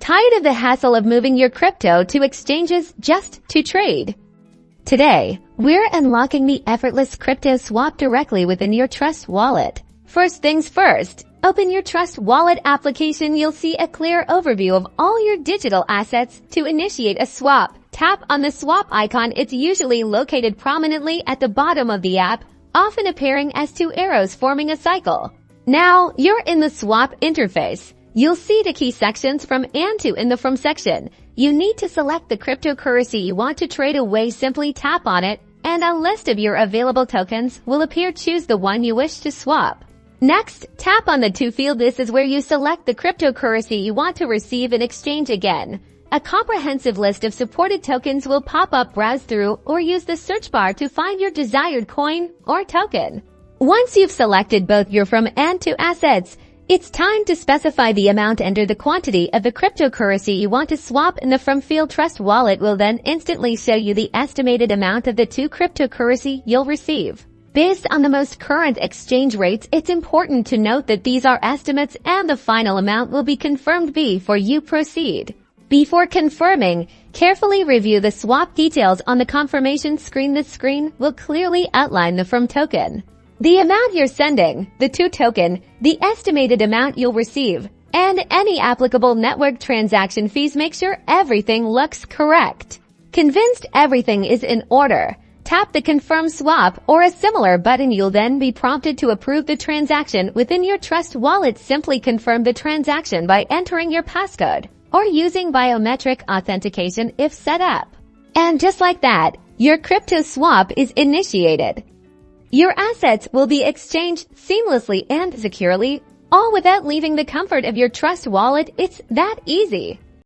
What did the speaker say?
Tired of the hassle of moving your crypto to exchanges just to trade? Today, we're unlocking the effortless crypto swap directly within your Trust wallet. First things first, open your Trust wallet application. You'll see a clear overview of all your digital assets. To initiate a swap, tap on the swap icon. It's usually located prominently at the bottom of the app, often appearing as two arrows forming a cycle. Now, you're in the swap interface. You'll see the key sections from and to in the From section. You need to select the cryptocurrency you want to trade away. Simply tap on it, and a list of your available tokens will appear. Choose the one you wish to swap. Next, tap on the To field. This is where you select the cryptocurrency you want to receive in exchange. Again, a comprehensive list of supported tokens will pop up. Browse through or use the search bar to find your desired coin or token. Once you've selected both your From and To assets, it's time to specify the amount. Enter the quantity of the cryptocurrency you want to swap in the From field. Trust wallet will then instantly show you the estimated amount of the two cryptocurrency you'll receive. Based on the most current exchange rates, it's important to note that these are estimates and the final amount will be confirmed before you proceed. Before confirming, carefully review the swap details on the confirmation screen. This screen will clearly outline the From token, the amount you're sending, the To token, the estimated amount you'll receive, and any applicable network transaction fees. Make sure everything looks correct. Convinced everything is in order, tap the Confirm Swap or a similar button. You'll then be prompted to approve the transaction within your Trust wallet. Simply confirm the transaction by entering your passcode or using biometric authentication if set up. And just like that, your crypto swap is initiated. Your assets will be exchanged seamlessly and securely, all without leaving the comfort of your Trust wallet. It's that easy.